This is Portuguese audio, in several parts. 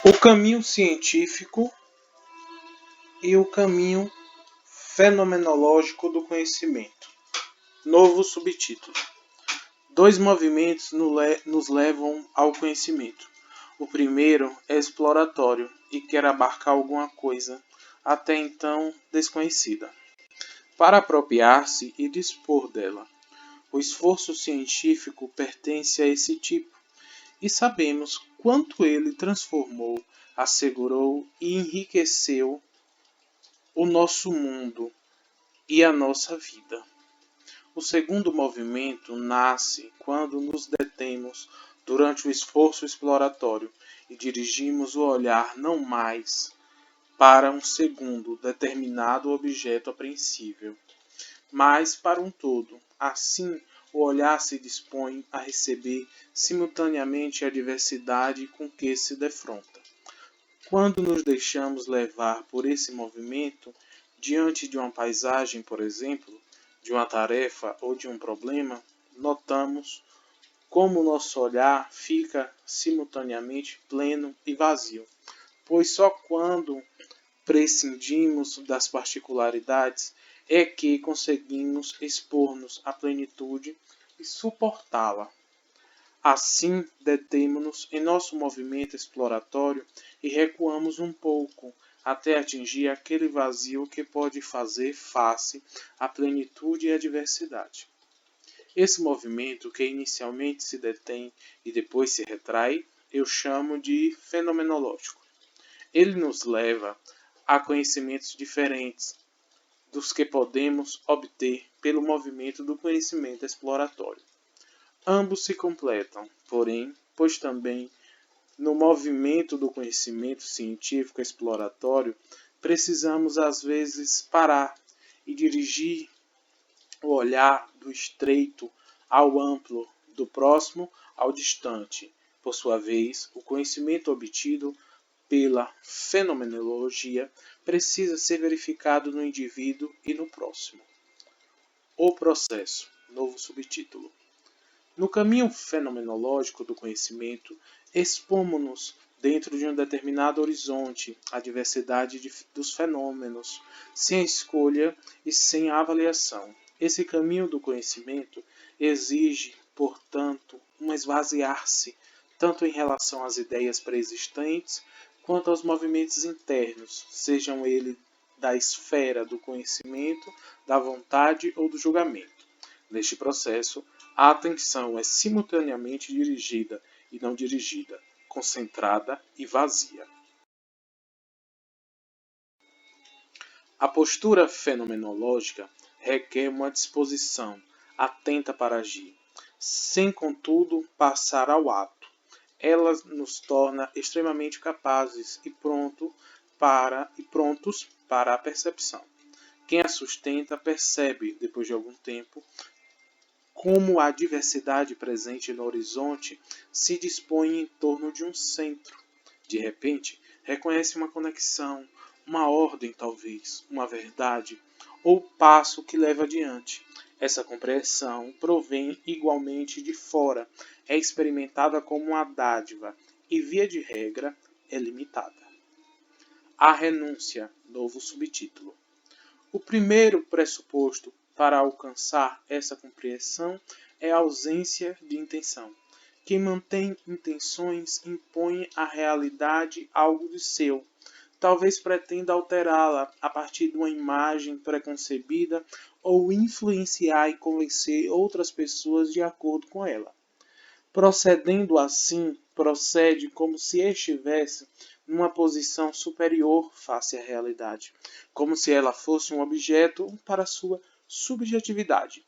O caminho científico e o caminho fenomenológico do conhecimento. Novo subtítulo. Dois movimentos nos levam ao conhecimento. O primeiro é exploratório e quer abarcar alguma coisa até então desconhecida, para apropriar-se e dispor dela. O esforço científico pertence a esse tipo, e sabemos quanto ele transformou, assegurou e enriqueceu o nosso mundo e a nossa vida. O segundo movimento nasce quando nos detemos durante o esforço exploratório e dirigimos o olhar não mais para um segundo determinado objeto apreensível, mas para um todo. Assim, o olhar se dispõe a receber simultaneamente a diversidade com que se defronta. Quando nos deixamos levar por esse movimento, diante de uma paisagem, por exemplo, de uma tarefa ou de um problema, notamos como nosso olhar fica simultaneamente pleno e vazio, pois só quando prescindimos das particularidades é que conseguimos expor-nos à plenitude e suportá-la. Assim, detemo-nos em nosso movimento exploratório e recuamos um pouco, até atingir aquele vazio que pode fazer face à plenitude e à diversidade. Esse movimento, que inicialmente se detém e depois se retrai, eu chamo de fenomenológico. Ele nos leva a conhecimentos diferentes dos que podemos obter pelo movimento do conhecimento exploratório. Ambos se completam, porém, pois também no movimento do conhecimento científico exploratório precisamos às vezes parar e dirigir o olhar do estreito ao amplo, do próximo ao distante. Por sua vez, o conhecimento obtido pela fenomenologia precisa ser verificado no indivíduo e no próximo. O processo. Novo subtítulo. No caminho fenomenológico do conhecimento, expomos-nos dentro de um determinado horizonte à diversidade dos fenômenos, sem escolha e sem avaliação. Esse caminho do conhecimento exige, portanto, um esvaziar-se, tanto em relação às ideias pré-existentes, quanto aos movimentos internos, sejam eles da esfera do conhecimento, da vontade ou do julgamento. Neste processo, a atenção é simultaneamente dirigida e não dirigida, concentrada e vazia. A postura fenomenológica requer uma disposição atenta para agir, sem contudo passar ao ato. Ela nos torna extremamente capazes e prontos para a percepção. Quem a sustenta percebe, depois de algum tempo, como a diversidade presente no horizonte se dispõe em torno de um centro. De repente, reconhece uma conexão, uma ordem talvez, uma verdade, ou passo que leva adiante. Essa compreensão provém igualmente de fora, é experimentada como uma dádiva e, via de regra, é limitada. A renúncia, novo subtítulo. O primeiro pressuposto para alcançar essa compreensão é a ausência de intenção. Quem mantém intenções impõe à realidade algo de seu. Talvez pretenda alterá-la a partir de uma imagem preconcebida ou influenciar e convencer outras pessoas de acordo com ela. Procedendo assim, procede como se estivesse numa posição superior face à realidade, como se ela fosse um objeto para sua subjetividade,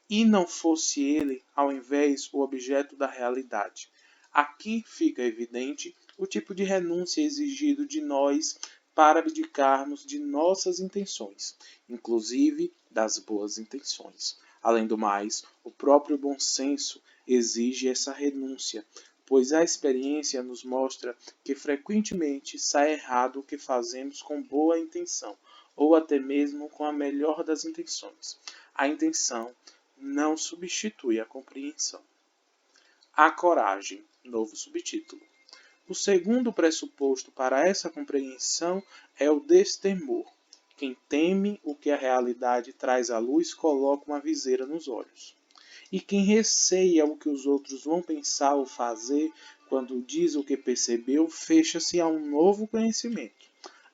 e não fosse ele, ao invés, o objeto da realidade. Aqui fica evidente o tipo de renúncia exigido de nós para abdicarmos de nossas intenções, inclusive das boas intenções. Além do mais, o próprio bom senso exige essa renúncia, pois a experiência nos mostra que frequentemente sai errado o que fazemos com boa intenção, ou até mesmo com a melhor das intenções. A intenção não substitui a compreensão. A coragem, novo subtítulo. O segundo pressuposto para essa compreensão é o destemor. Quem teme o que a realidade traz à luz coloca uma viseira nos olhos. E quem receia o que os outros vão pensar ou fazer quando diz o que percebeu, fecha-se a um novo conhecimento.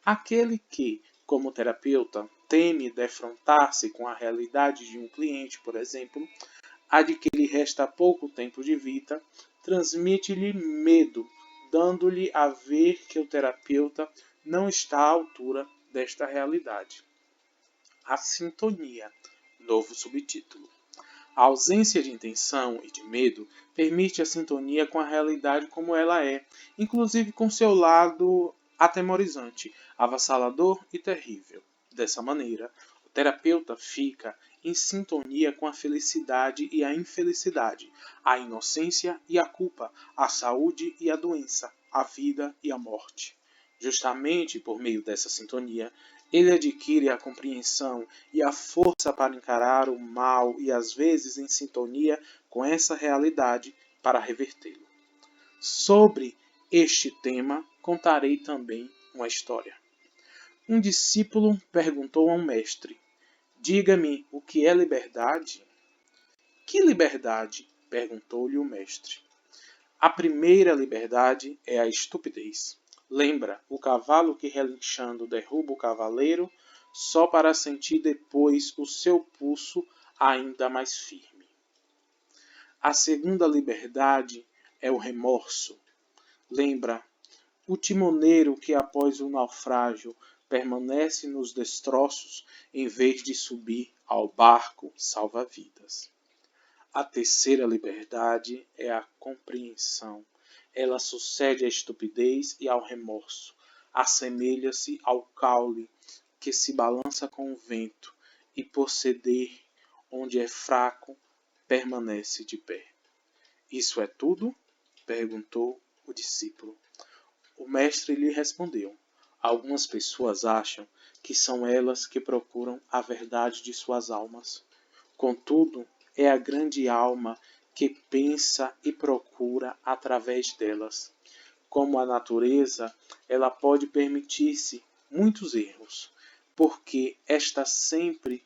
Aquele que, como terapeuta, teme defrontar-se com a realidade de um cliente, por exemplo, a de que lhe resta pouco tempo de vida, transmite-lhe medo, dando-lhe a ver que o terapeuta não está à altura desta realidade. A sintonia, novo subtítulo. A ausência de intenção e de medo permite a sintonia com a realidade como ela é, inclusive com seu lado atemorizante, avassalador e terrível. Dessa maneira, o terapeuta fica em sintonia com a felicidade e a infelicidade, a inocência e a culpa, a saúde e a doença, a vida e a morte. Justamente por meio dessa sintonia, ele adquire a compreensão e a força para encarar o mal e às vezes em sintonia com essa realidade para revertê-lo. Sobre este tema, contarei também uma história. Um discípulo perguntou a um mestre: "Diga-me o que é liberdade?" "Que liberdade?" perguntou-lhe o mestre. "A primeira liberdade é a estupidez. Lembra o cavalo que relinchando derruba o cavaleiro só para sentir depois o seu pulso ainda mais firme. A segunda liberdade é o remorso. Lembra o timoneiro que após o naufrágio permanece nos destroços em vez de subir ao barco salva-vidas. A terceira liberdade é a compreensão. Ela sucede à estupidez e ao remorso. Assemelha-se ao caule que se balança com o vento e, por ceder onde é fraco, permanece de pé. Isso é tudo? Perguntou o discípulo. O mestre lhe respondeu: algumas pessoas acham que são elas que procuram a verdade de suas almas. Contudo, é a grande alma que pensa e procura através delas. Como a natureza, ela pode permitir-se muitos erros, porque está sempre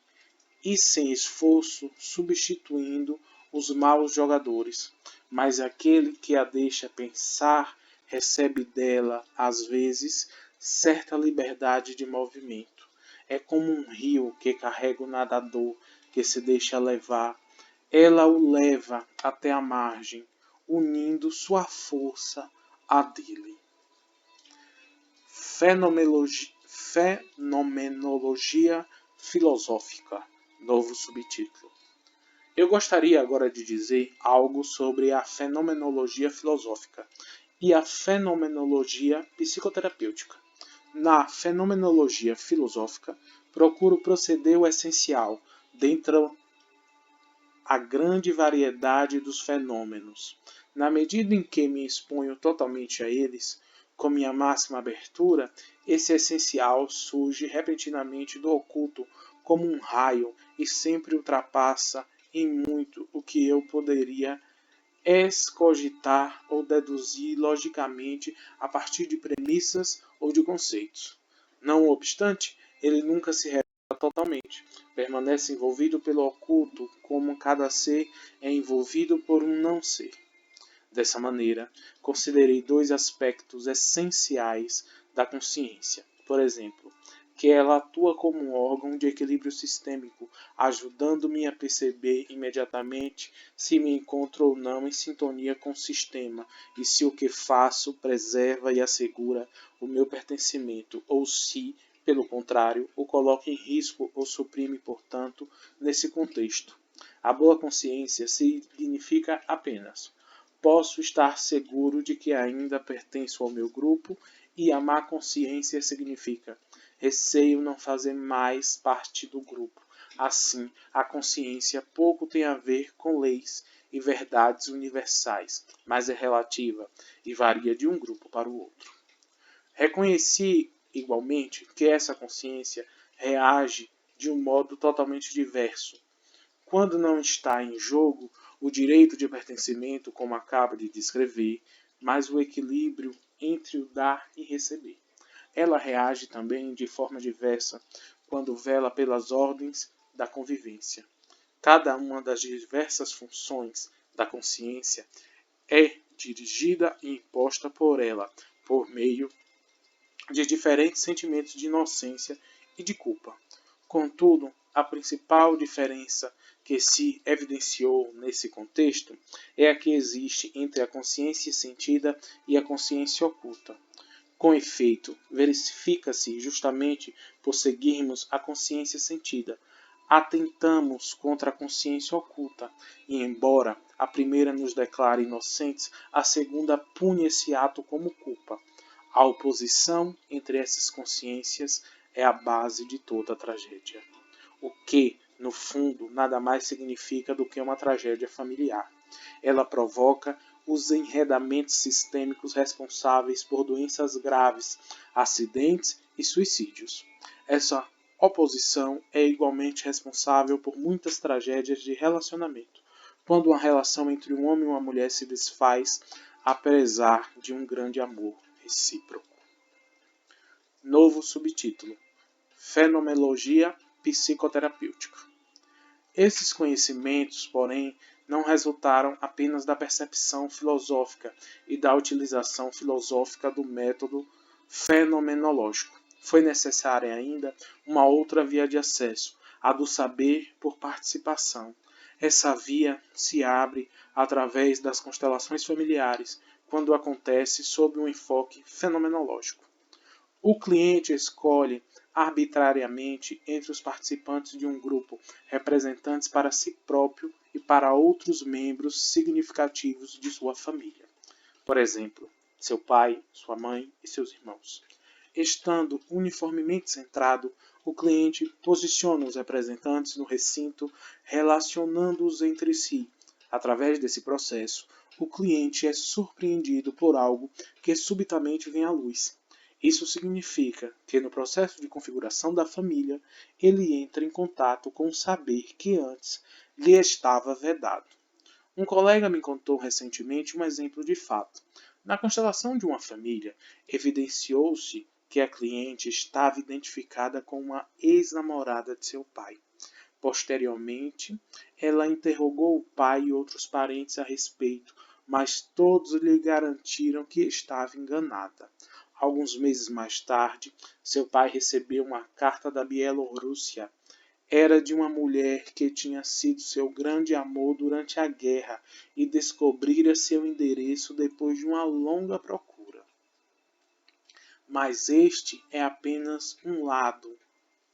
e sem esforço substituindo os maus jogadores, mas aquele que a deixa pensar recebe dela, às vezes, certa liberdade de movimento. É como um rio que carrega o nadador que se deixa levar. Ela o leva até a margem, unindo sua força à dele. Fenomenologia filosófica, novo subtítulo. Eu gostaria agora de dizer algo sobre a fenomenologia filosófica e a fenomenologia psicoterapêutica. Na fenomenologia filosófica, procuro proceder o essencial dentro a grande variedade dos fenômenos. Na medida em que me exponho totalmente a eles, com minha máxima abertura, esse essencial surge repentinamente do oculto como um raio e sempre ultrapassa em muito o que eu poderia excogitar ou deduzir logicamente a partir de premissas ou de conceitos. Não obstante, ele nunca se revela totalmente. Permanece envolvido pelo oculto, como cada ser é envolvido por um não ser. Dessa maneira, considerei dois aspectos essenciais da consciência. Por exemplo, que ela atua como um órgão de equilíbrio sistêmico, ajudando-me a perceber imediatamente se me encontro ou não em sintonia com o sistema e se o que faço preserva e assegura o meu pertencimento ou se, pelo contrário, o coloca em risco ou suprime, portanto, nesse contexto. A boa consciência significa apenas: posso estar seguro de que ainda pertenço ao meu grupo, e a má consciência significa: receio não fazer mais parte do grupo. Assim, a consciência pouco tem a ver com leis e verdades universais, mas é relativa e varia de um grupo para o outro. Reconheci, igualmente, que essa consciência reage de um modo totalmente diverso quando não está em jogo o direito de pertencimento, como acabo de descrever, mas o equilíbrio entre o dar e receber. Ela reage também de forma diversa quando vela pelas ordens da convivência. Cada uma das diversas funções da consciência é dirigida e imposta por ela, por meio de diferentes sentimentos de inocência e de culpa. Contudo, a principal diferença que se evidenciou nesse contexto é a que existe entre a consciência sentida e a consciência oculta. Com efeito, verifica-se justamente por seguirmos a consciência sentida, atentamos contra a consciência oculta, e embora a primeira nos declare inocentes, a segunda pune esse ato como culpa. A oposição entre essas consciências é a base de toda a tragédia. O que, no fundo, nada mais significa do que uma tragédia familiar. Ela provoca os enredamentos sistêmicos responsáveis por doenças graves, acidentes e suicídios. Essa oposição é igualmente responsável por muitas tragédias de relacionamento, quando uma relação entre um homem e uma mulher se desfaz apesar de um grande amor recíproco. Novo subtítulo: Fenomenologia psicoterapêutica. Esses conhecimentos, porém, não resultaram apenas da percepção filosófica e da utilização filosófica do método fenomenológico. Foi necessária ainda uma outra via de acesso, a do saber por participação. Essa via se abre através das constelações familiares, quando acontece sob um enfoque fenomenológico. O cliente escolhe arbitrariamente entre os participantes de um grupo representantes para si próprio e para outros membros significativos de sua família. Por exemplo, seu pai, sua mãe e seus irmãos. Estando uniformemente centrado, o cliente posiciona os representantes no recinto, relacionando-os entre si. Através desse processo, o cliente é surpreendido por algo que subitamente vem à luz. Isso significa que, no processo de configuração da família, ele entra em contato com um saber que antes lhe estava vedado. Um colega me contou recentemente um exemplo de fato. Na constelação de uma família, evidenciou-se que a cliente estava identificada com uma ex-namorada de seu pai. Posteriormente, ela interrogou o pai e outros parentes a respeito, mas todos lhe garantiram que estava enganada. Alguns meses mais tarde, seu pai recebeu uma carta da Bielorrússia. Era de uma mulher que tinha sido seu grande amor durante a guerra e descobrira seu endereço depois de uma longa procura. Mas este é apenas um lado,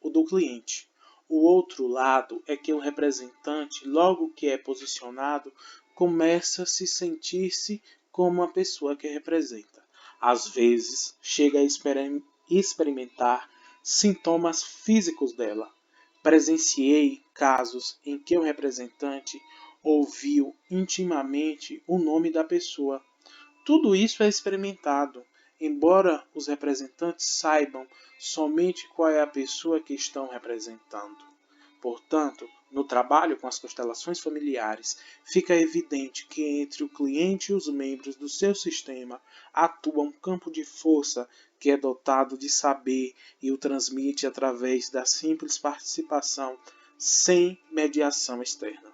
o do cliente. O outro lado é que o representante, logo que é posicionado, começa a se sentir-se como a pessoa que representa. Às vezes, chega a experimentar sintomas físicos dela. Presenciei casos em que o representante ouviu intimamente o nome da pessoa. Tudo isso é experimentado, embora os representantes saibam somente qual é a pessoa que estão representando. Portanto, no trabalho com as constelações familiares, fica evidente que entre o cliente e os membros do seu sistema atua um campo de força que é dotado de saber e o transmite através da simples participação, sem mediação externa.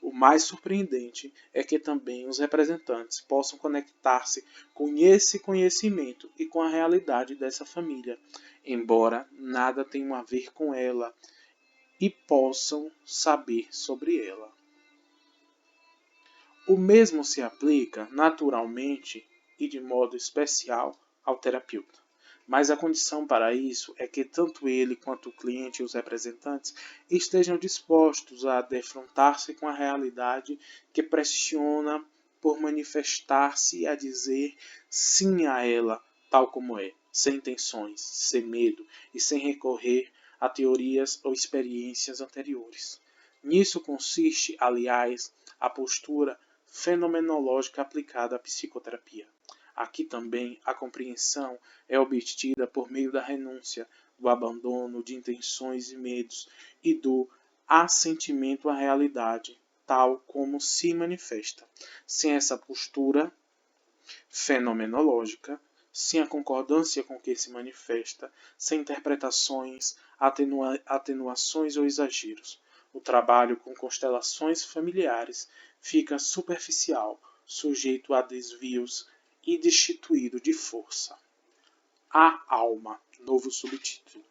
O mais surpreendente é que também os representantes possam conectar-se com esse conhecimento e com a realidade dessa família, embora nada tenha a ver com ela, e possam saber sobre ela. O mesmo se aplica, naturalmente e de modo especial, ao terapeuta. Mas a condição para isso é que tanto ele quanto o cliente e os representantes estejam dispostos a defrontar-se com a realidade que pressiona por manifestar-se e a dizer sim a ela, tal como é, sem tensões, sem medo e sem recorrer a teorias ou experiências anteriores. Nisso consiste, aliás, a postura fenomenológica aplicada à psicoterapia. Aqui também a compreensão é obtida por meio da renúncia, do abandono de intenções e medos e do assentimento à realidade, tal como se manifesta. Sem essa postura fenomenológica, sem a concordância com que se manifesta, sem interpretações, atenuações ou exageros. O trabalho com constelações familiares fica superficial, sujeito a desvios e destituído de força. A alma, novo subtítulo.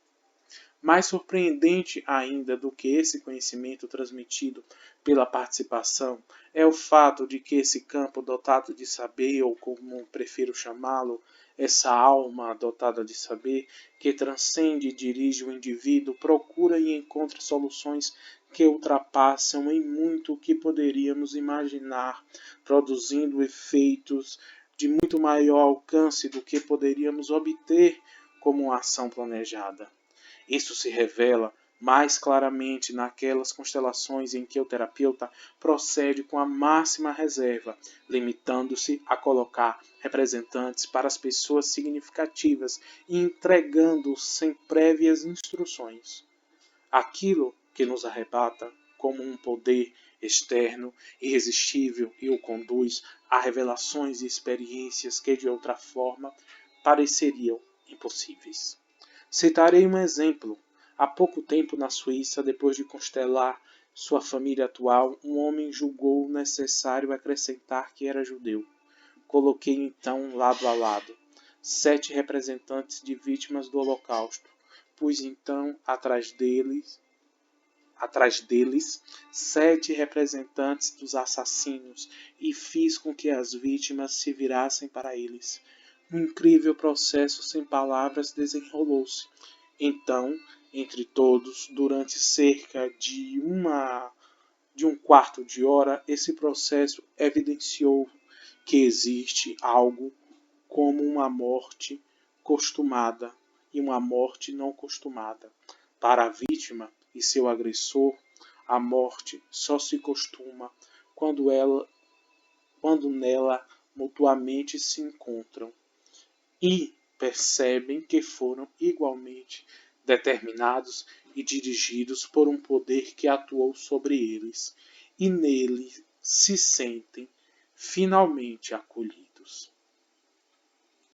Mais surpreendente ainda do que esse conhecimento transmitido pela participação é o fato de que esse campo dotado de saber, ou como prefiro chamá-lo, essa alma dotada de saber, que transcende e dirige o indivíduo, procura e encontra soluções que ultrapassam em muito o que poderíamos imaginar, produzindo efeitos de muito maior alcance do que poderíamos obter como uma ação planejada. Isso se revela mais claramente naquelas constelações em que o terapeuta procede com a máxima reserva, limitando-se a colocar representantes para as pessoas significativas e entregando sem prévias instruções. Aquilo que nos arrebata como um poder externo, irresistível e o conduz a revelações e experiências que de outra forma pareceriam impossíveis. Citarei um exemplo. Há pouco tempo na Suíça, depois de constelar sua família atual, um homem julgou necessário acrescentar que era judeu. Coloquei então lado a lado 7 representantes de vítimas do Holocausto. Pus então atrás deles 7 representantes dos assassinos e fiz com que as vítimas se virassem para eles. Um incrível processo sem palavras desenrolou-se. Então, entre todos, durante cerca de um quarto de hora, esse processo evidenciou que existe algo como uma morte costumada e uma morte não costumada. Para a vítima e seu agressor, a morte só se costuma quando nela mutuamente se encontram e percebem que foram igualmente determinados e dirigidos por um poder que atuou sobre eles, e nele se sentem finalmente acolhidos.